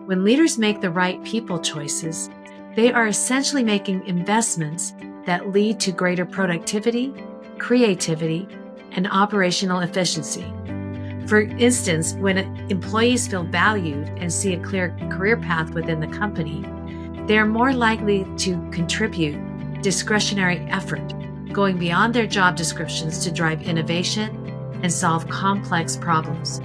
When leaders make the right people choices, they are essentially making investments that lead to greater productivity, creativity, and operational efficiency. For instance, when employees feel valued and see a clear career path within the company, they are more likely to contribute discretionary effort, going beyond their job descriptions to drive innovation and solve complex problems.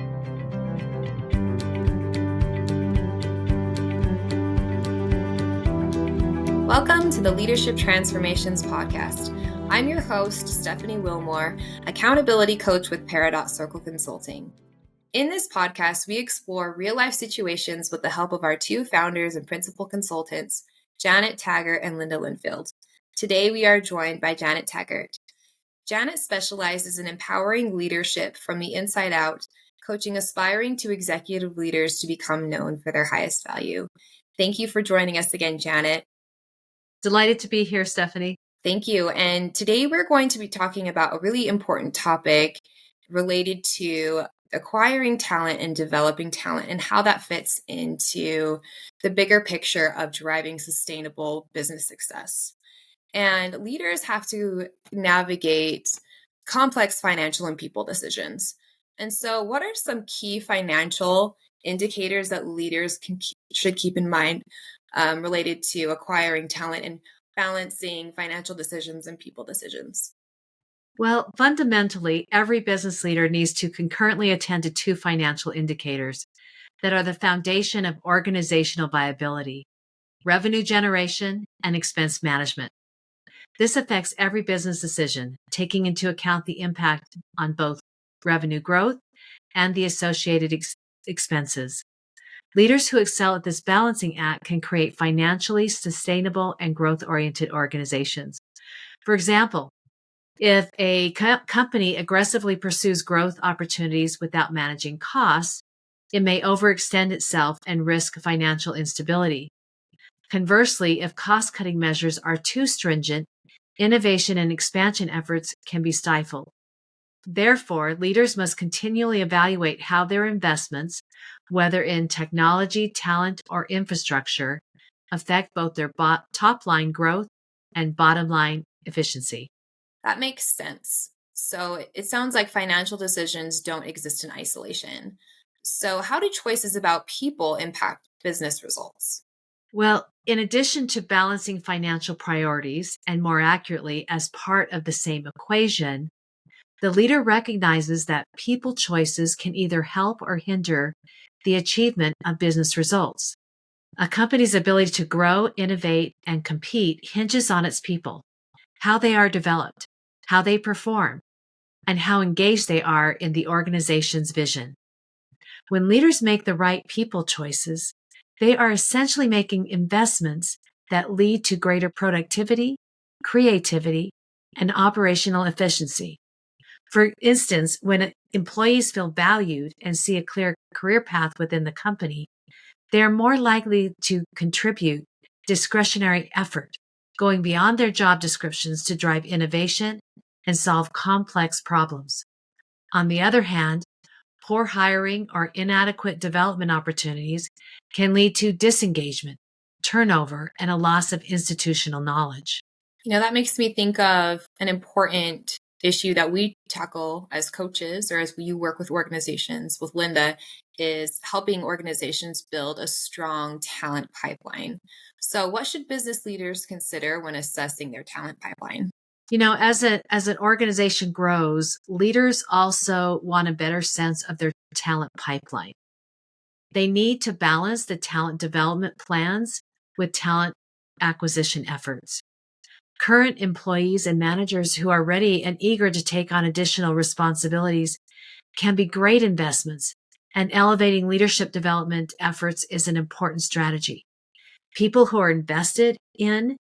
Welcome to the Leadership Transformations Podcast. I'm your host, Stephanie Wilmore, accountability coach with Peridot Circle Consulting. In this podcast, we explore real-life situations with the help of our two founders and principal consultants, Janet Taggart and Linda Linfield. Today, we are joined by Janet Taggart. Janet specializes in empowering leadership from the inside out, coaching aspiring to executive leaders to become known for their highest value. Thank you for joining us again, Janet. Delighted to be here, Stephanie. Thank you. And today we're going to be talking about a really important topic related to acquiring talent and developing talent and how that fits into the bigger picture of driving sustainable business success. And leaders have to navigate complex financial and people decisions. And so what are some key financial indicators that leaders should keep in mind related to acquiring talent and balancing financial decisions and people decisions? Well, fundamentally, every business leader needs to concurrently attend to two financial indicators that are the foundation of organizational viability: revenue generation and expense management. This affects every business decision, taking into account the impact on both revenue growth and the associated expenses. Leaders who excel at this balancing act can create financially sustainable and growth-oriented organizations. For example, if a company aggressively pursues growth opportunities without managing costs, it may overextend itself and risk financial instability. Conversely, if cost-cutting measures are too stringent, innovation and expansion efforts can be stifled. Therefore, leaders must continually evaluate how their investments, whether in technology, talent, or infrastructure, affect both their top-line growth and bottom-line efficiency. That makes sense. So it sounds like financial decisions don't exist in isolation. So how do choices about people impact business results? Well, in addition to balancing financial priorities, and more accurately, as part of the same equation, the leader recognizes that people choices can either help or hinder the achievement of business results. A company's ability to grow, innovate, and compete hinges on its people, how they are developed, how they perform, and how engaged they are in the organization's vision. When leaders make the right people choices, they are essentially making investments that lead to greater productivity, creativity, and operational efficiency. For instance, when employees feel valued and see a clear career path within the company, they are more likely to contribute discretionary effort, going beyond their job descriptions to drive innovation and solve complex problems. On the other hand, poor hiring or inadequate development opportunities can lead to disengagement, turnover, and a loss of institutional knowledge. That makes me think of an important issue that we tackle as coaches or as you work with organizations with Linda is helping organizations build a strong talent pipeline. So what should business leaders consider when assessing their talent pipeline? As an organization grows, leaders also want a better sense of their talent pipeline. They need to balance the talent development plans with talent acquisition efforts. Current employees and managers who are ready and eager to take on additional responsibilities can be great investments, and elevating leadership development efforts is an important strategy. People who are invested in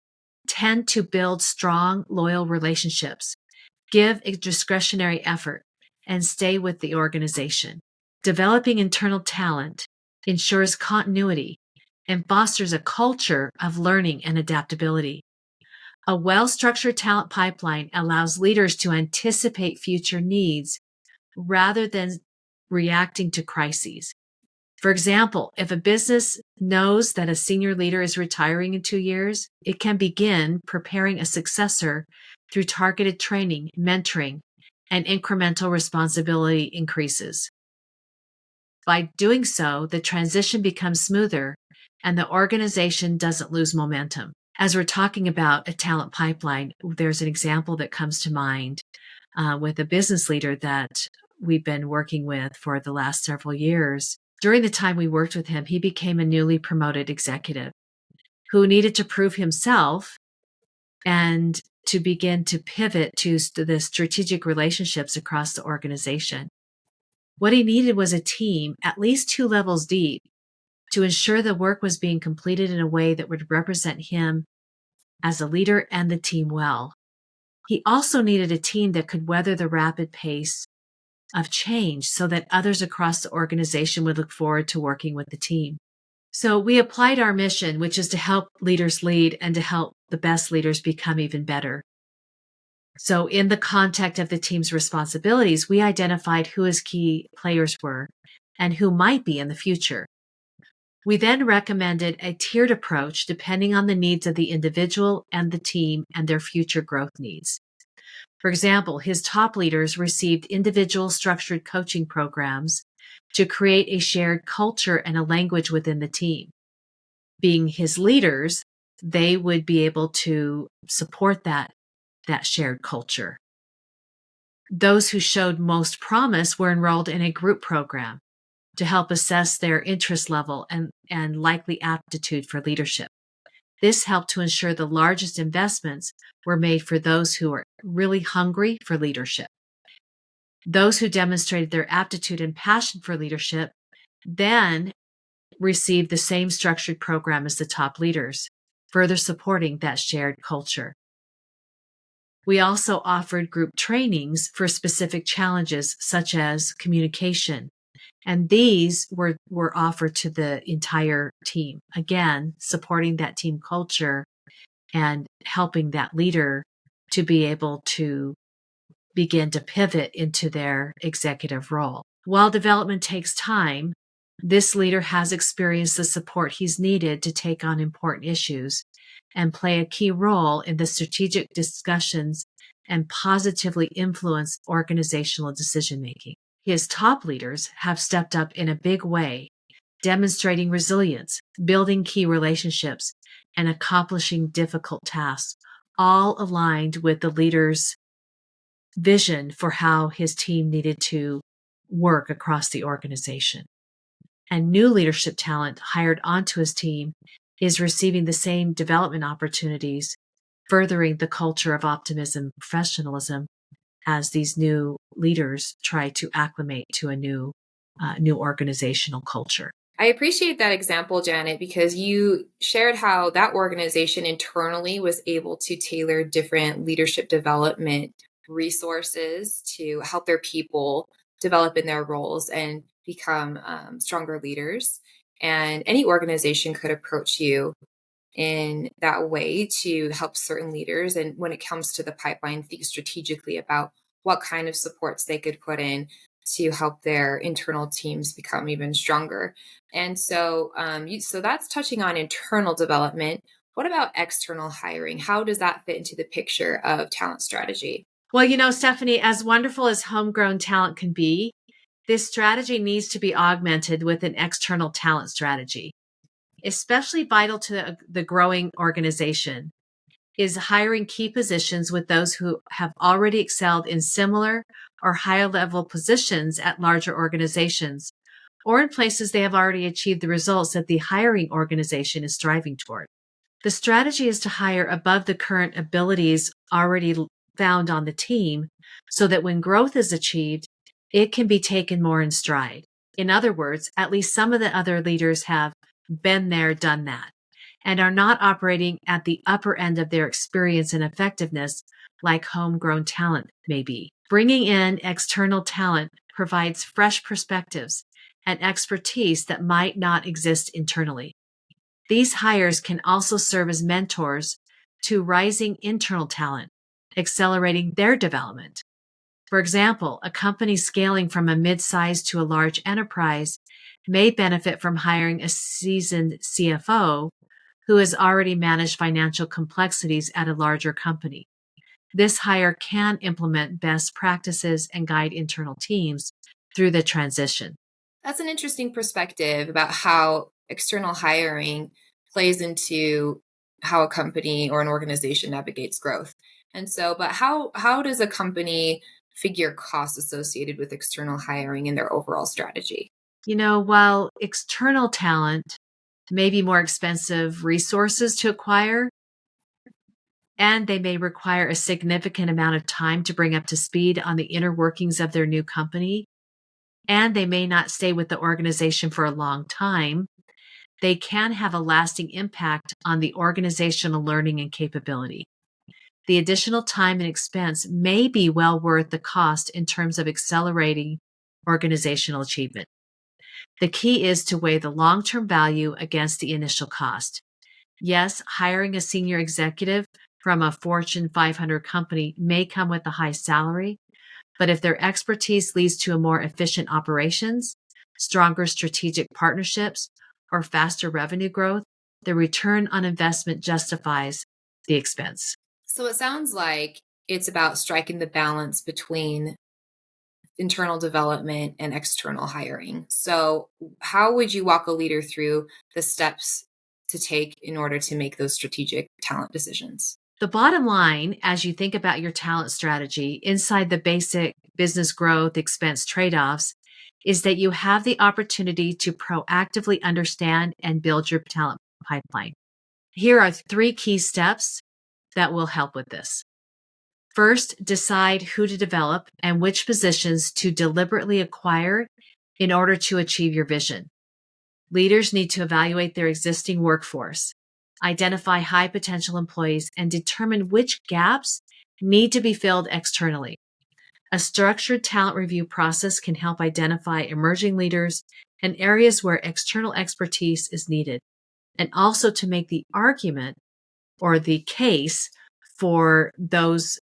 tend to build strong, loyal relationships, give a discretionary effort, and stay with the organization. Developing internal talent ensures continuity and fosters a culture of learning and adaptability. A well-structured talent pipeline allows leaders to anticipate future needs rather than reacting to crises. For example, if a business knows that a senior leader is retiring in 2 years, it can begin preparing a successor through targeted training, mentoring, and incremental responsibility increases. By doing so, the transition becomes smoother and the organization doesn't lose momentum. As we're talking about a talent pipeline, there's an example that comes to mind with a business leader that we've been working with for the last several years. During the time we worked with him, he became a newly promoted executive who needed to prove himself and to begin to pivot to the strategic relationships across the organization. What he needed was a team at least 2 levels deep to ensure the work was being completed in a way that would represent him as a leader and the team well. He also needed a team that could weather the rapid pace of change so that others across the organization would look forward to working with the team. So we applied our mission, which is to help leaders lead and to help the best leaders become even better. So in the context of the team's responsibilities, we identified who his key players were and who might be in the future. We then recommended a tiered approach depending on the needs of the individual and the team and their future growth needs. For example, his top leaders received individual structured coaching programs to create a shared culture and a language within the team. Being his leaders, they would be able to support that shared culture. Those who showed most promise were enrolled in a group program to help assess their interest level and likely aptitude for leadership. This helped to ensure the largest investments were made for those who are really hungry for leadership. Those who demonstrated their aptitude and passion for leadership then received the same structured program as the top leaders, further supporting that shared culture. We also offered group trainings for specific challenges such as communication, and these were offered to the entire team, again, supporting that team culture and helping that leader to be able to begin to pivot into their executive role. While development takes time, this leader has experienced the support he's needed to take on important issues and play a key role in the strategic discussions and positively influence organizational decision-making. His top leaders have stepped up in a big way, demonstrating resilience, building key relationships, and accomplishing difficult tasks, all aligned with the leader's vision for how his team needed to work across the organization. And new leadership talent hired onto his team is receiving the same development opportunities, furthering the culture of optimism and professionalism as these new leaders try to acclimate to a new organizational culture. I appreciate that example, Janet, because you shared how that organization internally was able to tailor different leadership development resources to help their people develop in their roles and become stronger leaders. And any organization could approach you in that way to help certain leaders. And when it comes to the pipeline, think strategically about what kind of supports they could put in to help their internal teams become even stronger. And so, so that's touching on internal development. What about external hiring? How does that fit into the picture of talent strategy? Well, Stephanie, as wonderful as homegrown talent can be, this strategy needs to be augmented with an external talent strategy. Especially vital to the growing organization is hiring key positions with those who have already excelled in similar or higher level positions at larger organizations, or in places they have already achieved the results that the hiring organization is striving toward. The strategy is to hire above the current abilities already found on the team so that when growth is achieved, it can be taken more in stride. In other words, at least some of the other leaders have been there, done that, and are not operating at the upper end of their experience and effectiveness like homegrown talent may be. Bringing in external talent provides fresh perspectives and expertise that might not exist internally. These hires can also serve as mentors to rising internal talent, accelerating their development. For example, a company scaling from a mid-size to a large enterprise may benefit from hiring a seasoned CFO who has already managed financial complexities at a larger company. This hire can implement best practices and guide internal teams through the transition. That's an interesting perspective about how external hiring plays into how a company or an organization navigates growth. And so, but how does a company figure costs associated with external hiring in their overall strategy? While external talent may be more expensive resources to acquire, and they may require a significant amount of time to bring up to speed on the inner workings of their new company, and they may not stay with the organization for a long time, they can have a lasting impact on the organizational learning and capability. The additional time and expense may be well worth the cost in terms of accelerating organizational achievement. The key is to weigh the long-term value against the initial cost. Yes, hiring a senior executive from a Fortune 500 company may come with a high salary, but if their expertise leads to a more efficient operations, stronger strategic partnerships, or faster revenue growth, the return on investment justifies the expense. So it sounds like it's about striking the balance between internal development and external hiring. So, how would you walk a leader through the steps to take in order to make those strategic talent decisions? The bottom line, as you think about your talent strategy inside the basic business growth expense trade offs, is that you have the opportunity to proactively understand and build your talent pipeline. Here are 3 key steps that will help with this. First, decide who to develop and which positions to deliberately acquire in order to achieve your vision. Leaders need to evaluate their existing workforce, identify high potential employees, and determine which gaps need to be filled externally. A structured talent review process can help identify emerging leaders and areas where external expertise is needed, and also to make the argument or the case for those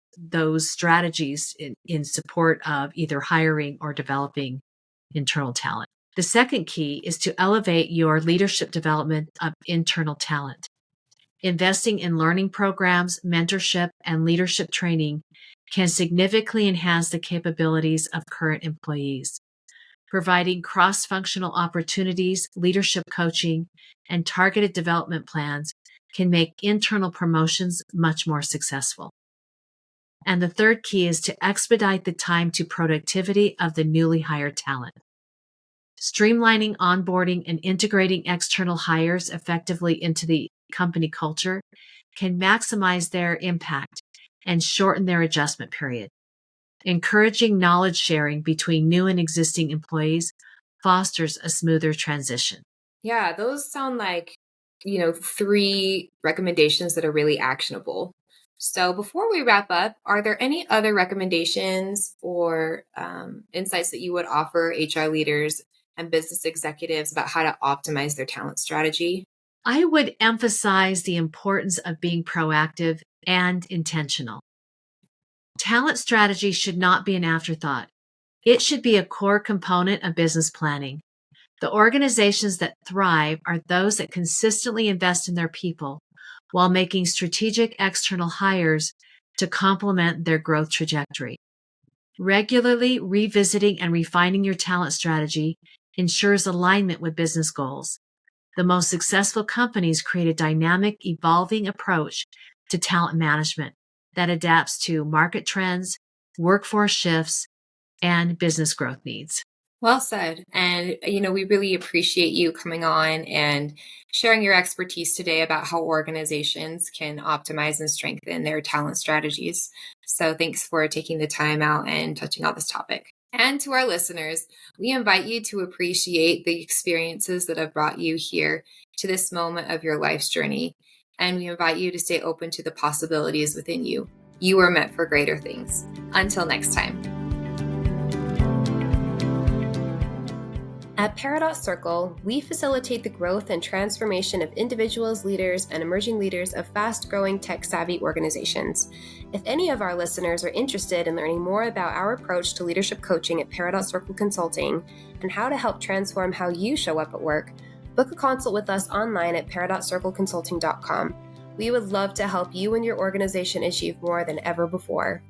strategies in support of either hiring or developing internal talent. The second key is to elevate your leadership development of internal talent. Investing in learning programs, mentorship, and leadership training can significantly enhance the capabilities of current employees. Providing cross-functional opportunities, leadership coaching, and targeted development plans can make internal promotions much more successful. And the third key is to expedite the time to productivity of the newly hired talent. Streamlining onboarding and integrating external hires effectively into the company culture can maximize their impact and shorten their adjustment period. Encouraging knowledge sharing between new and existing employees fosters a smoother transition. Yeah, those sound like, 3 recommendations that are really actionable. So before we wrap up, are there any other recommendations or insights that you would offer HR leaders and business executives about how to optimize their talent strategy? I would emphasize the importance of being proactive and intentional. Talent strategy should not be an afterthought. It should be a core component of business planning. The organizations that thrive are those that consistently invest in their people while making strategic external hires to complement their growth trajectory. Regularly revisiting and refining your talent strategy ensures alignment with business goals. The most successful companies create a dynamic, evolving approach to talent management that adapts to market trends, workforce shifts, and business growth needs. Well said. And, we really appreciate you coming on and sharing your expertise today about how organizations can optimize and strengthen their talent strategies. So thanks for taking the time out and touching on this topic. And to our listeners, we invite you to appreciate the experiences that have brought you here to this moment of your life's journey. And we invite you to stay open to the possibilities within you. You are meant for greater things. Until next time. At Paradox Circle, we facilitate the growth and transformation of individuals, leaders, and emerging leaders of fast-growing tech-savvy organizations. If any of our listeners are interested in learning more about our approach to leadership coaching at Paradox Circle Consulting and how to help transform how you show up at work, book a consult with us online at paradoxcircleconsulting.com. We would love to help you and your organization achieve more than ever before.